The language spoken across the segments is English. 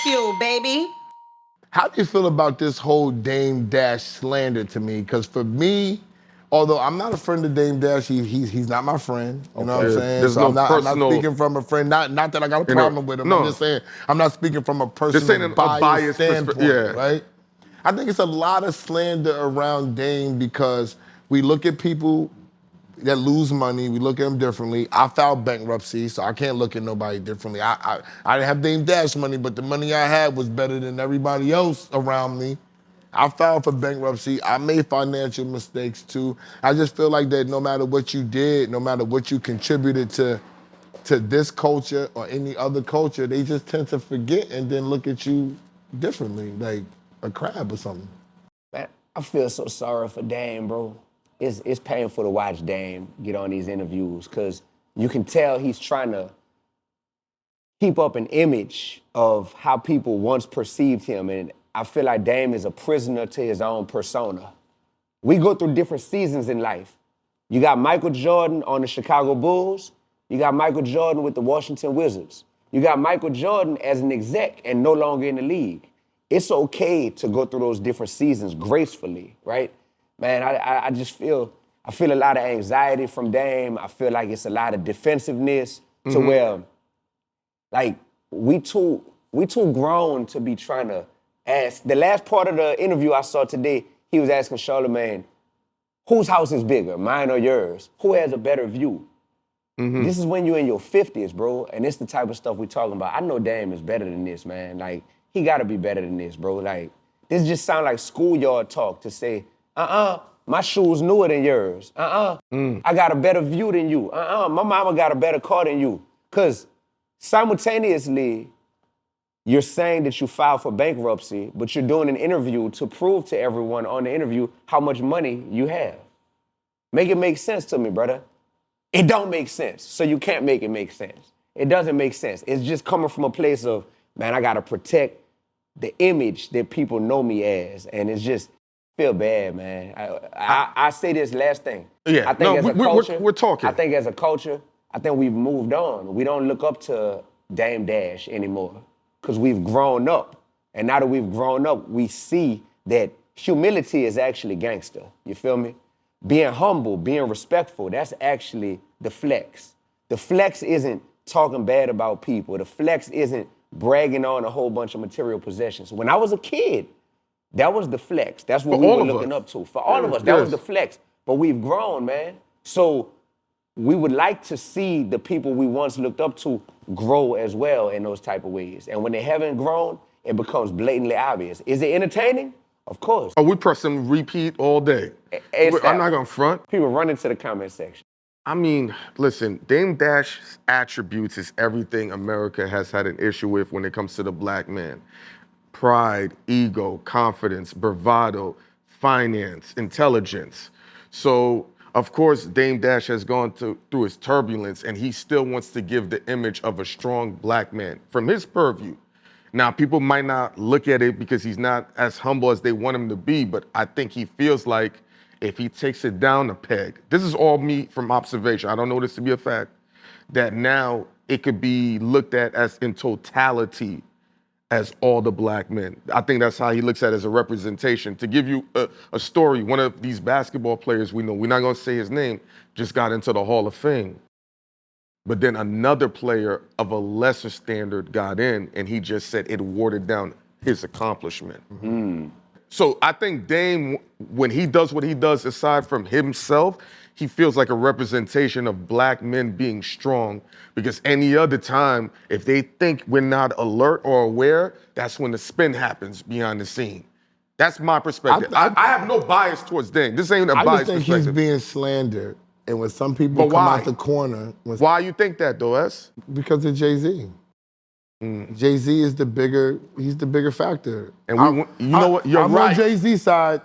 BagFuel, baby. How do you feel about this whole Dame Dash slander to me? Because for me, although I'm not a friend of Dame Dash, he's not my friend. You know what I'm saying? There's So no I'm not personal, speaking from a friend. Not that I got a problem with him. I'm just saying I'm not speaking from a this ain't personal a biased biased standpoint, right? I think it's a lot of slander around Dame because we look at people that lose money, we look at them differently. I filed bankruptcy, so I can't look at nobody differently. I didn't have Dame Dash money, but the money I had was better than everybody else around me. I filed for bankruptcy. I made financial mistakes too. I just feel like that no matter what you did, no matter what you contributed to this culture or any other culture, they just tend to forget and then look at you differently, like a crab or something. Man, I feel so sorry for Dame, bro. It's painful to watch Dame get on these interviews because you can tell he's trying to keep up an image of how people once perceived him. And I feel like Dame is a prisoner to his own persona. We go through different seasons in life. You got Michael Jordan on the Chicago Bulls. You got Michael Jordan with the Washington Wizards. You got Michael Jordan as an exec and no longer in the league. It's okay to go through those different seasons gracefully, right? Man, I just feel a lot of anxiety from Dame. I feel like it's a lot of defensiveness to where, like, we too grown to be trying to ask. The last part of the interview I saw today, he was asking Charlamagne, whose house is bigger, mine or yours? Who has a better view? This is when you're in your 50s, bro, and it's the type of stuff we're talking about. I know Dame is better than this, man. Like, he gotta be better than this, bro. Like, this just sound like schoolyard talk to say, my shoes newer than yours. I got a better view than you. My mama got a better car than you. Because simultaneously, you're saying that you filed for bankruptcy, but you're doing an interview to prove to everyone on the interview how much money you have. Make it make sense to me, brother. It don't make sense, so you can't make it make sense. It doesn't make sense. It's just coming from a place of, man, I gotta protect the image that people know me as, and it's just, feel bad, man. I say this last thing. Yeah, I think we're talking. I think as a culture, I think we've moved on. We don't look up to Dame Dash anymore because we've grown up. And now that we've grown up, we see that humility is actually gangster. You feel me? Being humble, being respectful, that's actually the flex. The flex isn't talking bad about people. The flex isn't bragging on a whole bunch of material possessions. When I was a kid, that was the flex. That's what we were looking up to. For all of us, that was the flex. But we've grown, man. So we would like to see the people we once looked up to grow as well in those type of ways. And when they haven't grown, it becomes blatantly obvious. Is it entertaining? Of course. Oh, we pressing repeat all day. I'm not gonna front. People run into the comment section. I mean, listen, Dame Dash's attributes is everything America has had an issue with when it comes to the black man. Pride, ego, confidence, bravado, finance, intelligence. So, of course, Dame Dash has gone through his turbulence, and he still wants to give the image of a strong black man from his purview. Now, people might not look at it because he's not as humble as they want him to be, but I think he feels like if he takes it down a peg, this is all me from observation, I don't know this to be a fact, that now it could be looked at as in totality as all the black men. I think that's how he looks at it as a representation. To give you a story, one of these basketball players we know, we're not gonna say his name, just got into the Hall of Fame. But then another player of a lesser standard got in, and he just said it watered down his accomplishment. So I think Dame, when he does what he does, aside from himself, he feels like a representation of black men being strong, because any other time, if they think we're not alert or aware, that's when the spin happens behind the scene. That's my perspective. I have no bias towards Dame. This ain't a biased I just think perspective. he's being slandered. And when some people come out the corner... Why you think that, though, S? Because of Jay-Z. Jay-Z is the bigger factor. And you know what? You're right. I'm on Jay-Z's side.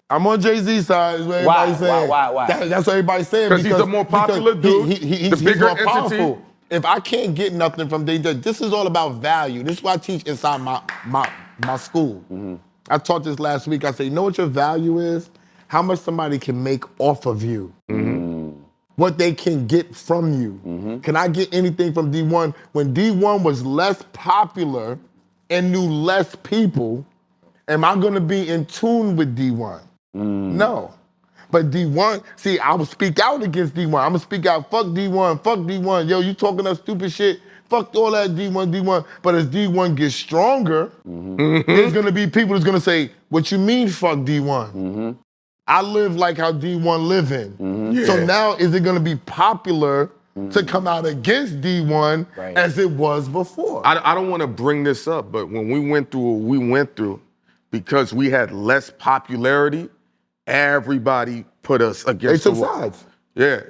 I'm on Jay-Z's side, is what everybody's saying. Why? That's what everybody's saying. Because he's the more popular dude, He's the bigger more powerful. entity. If I can't get nothing from Jay-Z, this is all about value. This is what I teach inside my school. I taught this last week. I said, you know what your value is? How much somebody can make off of you. What they can get from you. Can I get anything from Dee-1? When Dee-1 was less popular, and knew less people, am I gonna be in tune with D1? No. But D1, see, I will speak out against D1. I'm gonna speak out, fuck D1. Yo, you talking that stupid shit? Fuck all that D1. But as D1 gets stronger, there's gonna be people that's gonna say, what you mean fuck D1? I live like how D1 living. So now is it gonna be popular to come out against D1 as it was before? I don't want to bring this up, but when we went through what we went through, because we had less popularity, everybody put us They against took the wall. sides. Yeah.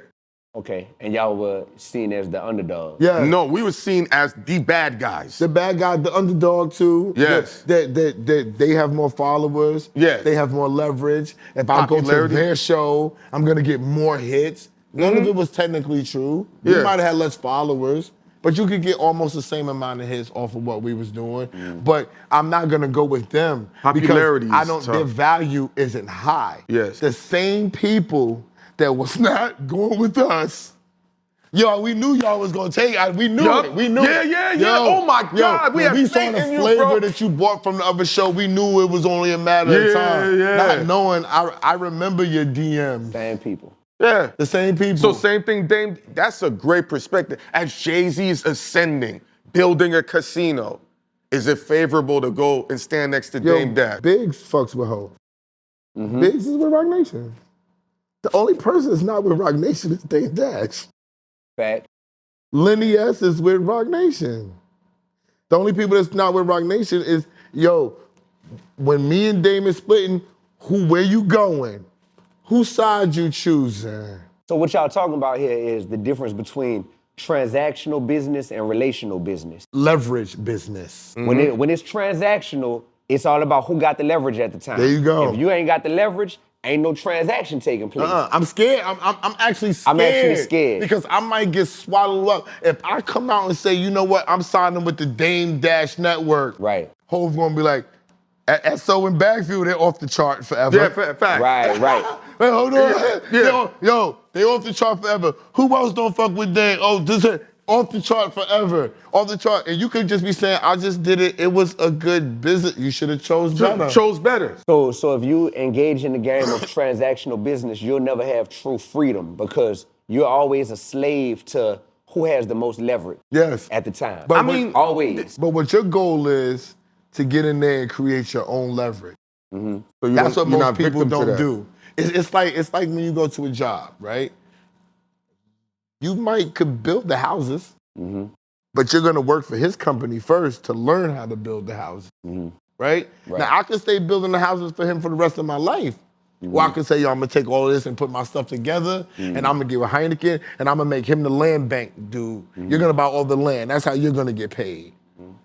Okay, and y'all were seen as the underdog. Yeah. No, we were seen as the bad guys. The bad guy, the underdog too. Yes. They have more followers. Yes. They have more leverage. If I go to Popularity. their show, I'm gonna get more hits. None of it was technically true. We Yeah. might have had less followers, but you could get almost the same amount of hits off of what we was doing. But I'm not gonna go with them Popularity because I is don't. tough. Their value isn't high. Yes. The same people that was not going with us. Yo, we knew y'all was gonna take it. We knew Yup. it. We knew Yeah, it. yeah, yeah. Oh my God, we when had we saw faith the in you, flavor bro. that you bought from the other show, we knew it was only a matter of Yeah, time. yeah. Not knowing, I remember your DMs. Same people. Yeah. The same people. So same thing, Dame. That's a great perspective. As Jay-Z is ascending, building a casino, is it favorable to go and stand next to Yo, Dame Dash? Biggs fucks with Ho. Biggs is with Rock Nation. The only person that's not with Rock Nation is Dame Dash. Fact. Lenny S is with Rock Nation. The only people that's not with Rock Nation is, yo, when me and Dame is splitting, where you going? Whose side you choosing? So what y'all talking about here is the difference between transactional business and relational business. Leverage business. When it's transactional, it's all about who got the leverage at the time. There you go. If you ain't got the leverage, ain't no transaction taking place. I'm scared. I'm actually scared. I'm actually scared. Because I might get swallowed up. If I come out and say, you know what, I'm signing with the Dame Dash Network. Right. Hov gonna be like, Esso and BagFuel, they're off the chart forever. Yeah, fact. Right. Wait, hold on. Yeah. They off the chart forever. Who else don't fuck with Dame? Oh, this is off the chart forever. Off the chart. And you could just be saying, I just did it. It was a good business. You should have chose better. Chose better. So if you engage in the game of transactional business, you'll never have true freedom because you're always a slave to who has the most leverage Yes. at the time. But I mean, always. But what your goal is to get in there and create your own leverage. So That's what you're most not people victim to don't that. do. It's like when you go to a job, right? You could build the houses, but you're gonna work for his company first to learn how to build the houses, right? Now I could stay building the houses for him for the rest of my life. Or I could say, yo, I'm gonna take all of this and put my stuff together, and I'm gonna give a Hynaken, and I'm gonna make him the land bank dude. You're gonna buy all the land. That's how you're gonna get paid.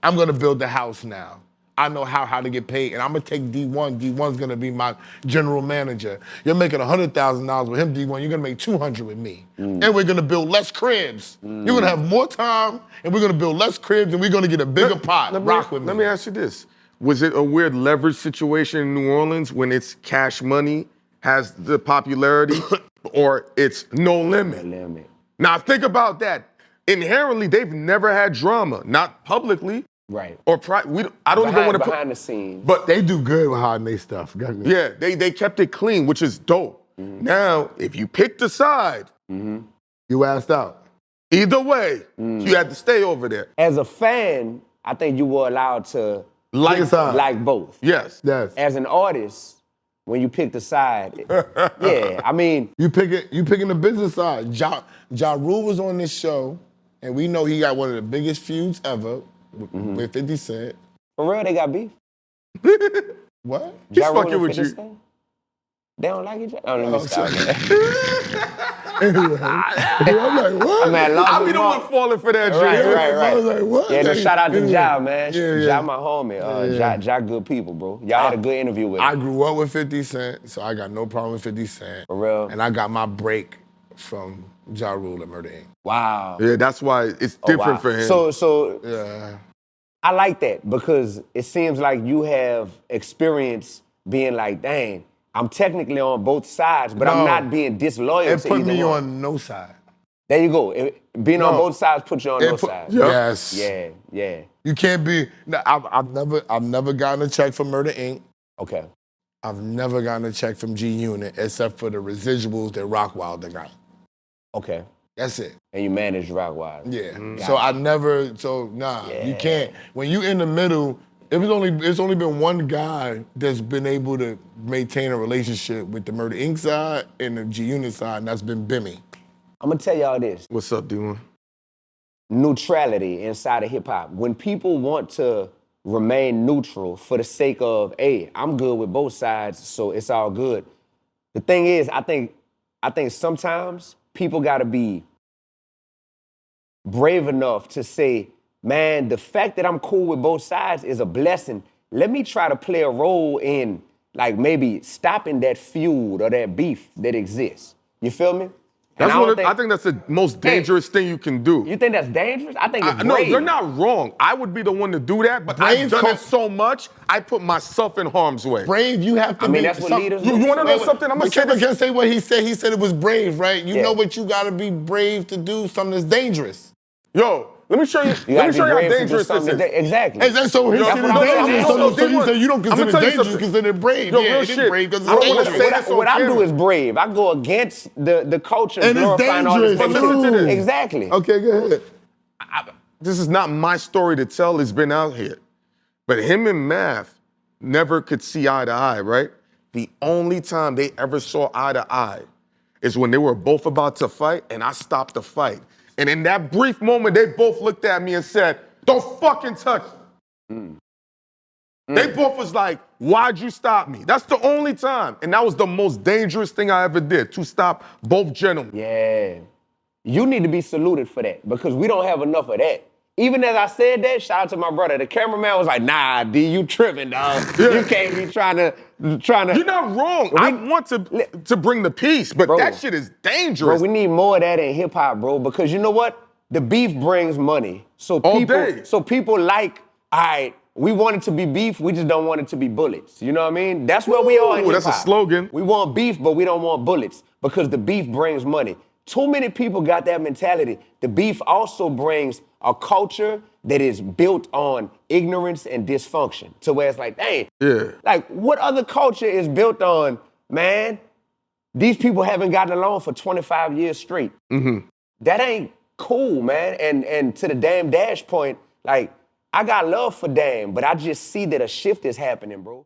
I'm gonna build the house now. I know how to get paid, and I'm gonna take D1. D1's gonna be my general manager. You're making $100,000 with him, D1. You're gonna make 200 with me, and we're gonna build less cribs. You're gonna have more time, and we're gonna build less cribs, and we're gonna get a bigger pot. Rock with me. Let me ask you this. Was it a weird leverage situation in New Orleans when it's cash money has the popularity or it's no limit? Now think about that. Inherently, they've never had drama, not publicly Right. or I don't even want to put behind the scenes. But They do good with hiding their stuff. yeah, they kept it clean, which is dope. Now, if you picked a side, You asked out. either way, you had to stay over there. As a fan, I think you were allowed to Like, Pick a side. like both. yes. Yes. As an artist, when you pick the side, yeah, I mean, You picking the business side. Ja Rule was on this show, and we know he got one of the biggest feuds ever with 50 Cent. for real, they got beef. What? He's Ja Rule fucking and with 50 you. Cent? They don't like each other? Oh, let me stop that. Anyway, I'm like, what? Man, long I'll as be the long- one falling for that Right, shit. right. I was like, what? Yeah, no, shout out to Anyway. Ja, man. Yeah. Ja, my homie. Ja, good people, bro. Y'all had a good interview with him. I grew up with 50 Cent, so I got no problem with 50 Cent. For real? And I got my break from Ja Rule and Murder Inc. Wow. Yeah, that's why it's Oh, different wow. for him. So Yeah. I like that because it seems like you have experience being like, dang, I'm technically on both sides, but I'm No. not being disloyal It to put either me one. on no side. There you go. Being on No. both sides put you on It no put- sides. Yes. Yeah. You can't be. No, I've never gotten a check from Murder Inc. Okay. I've never gotten a check from G-Unit except for the residuals that Rockwilder got. Okay. That's it. And you manage Rockwilder. Yeah. So I never. So nah, you can't. When you in the middle, it's only been one guy that's been able to maintain a relationship with the Murder Inc. side and the G-Unit side, and that's been Bimmy. I'm gonna tell y'all this. What's up, Dee-1? Neutrality inside of hip hop. When people want to remain neutral for the sake of, hey, I'm good with both sides, so it's all good. The thing is, I think sometimes people gotta be brave enough to say, man, the fact that I'm cool with both sides is a blessing. Let me try to play a role in like maybe stopping that feud or that beef that exists. You feel me? And I think that's the most dangerous thing you can do. You think that's dangerous? I think it's brave. No, you're not wrong. I would be the one to do that, but I've done it so much, I put myself in harm's way. Brave, you have to I mean, be. that's what leaders do. You want to know something? I'm going to Can't say what he said. He said it was brave, right? You Yeah. know what you got to be brave to do, something that's dangerous. Yo, let me show you how dangerous this is. Exactly. So his shit is dangerous. So you say you don't consider tell you dangerous, you something. consider it brave. Yo, Yeah, real it is shit. brave because I don't wanna it's say dangerous. this on What I do camera. is brave. I go against the culture And it's glorifying all this. dangerous, But listen to this. Exactly. Okay, go ahead. This is not my story to tell. It's been out here. But him and Math never could see eye to eye, right? The only time they ever saw eye to eye is when they were both about to fight and I stopped the fight. And in that brief moment, they both looked at me and said, don't fucking touch me. They both was like, why'd you stop me? That's the only time. And that was the most dangerous thing I ever did, to stop both gentlemen. Yeah. You need to be saluted for that because we don't have enough of that. Even as I said that, shout out to my brother. The cameraman was like, nah, D, you tripping, dog. You can't be trying to. You're not wrong. I want to bring the peace, but Bro. that shit is dangerous. Bro, we need more of that in hip hop, bro, because you know what? The beef brings money. So All people, day. So people like, all right, we want it to be beef, we just don't want it to be bullets. You know what I mean? That's where we are in Ooh, that's hip-hop. a slogan. We want beef, but we don't want bullets because the beef brings money. Too many people got that mentality. The beef also brings a culture that is built on ignorance and dysfunction. To where it's like, dang, like what other culture is built on, man? These people haven't gotten along for 25 years straight. That ain't cool, man. And to the Dame Dash point, like, I got love for Dame, but I just see that a shift is happening, bro.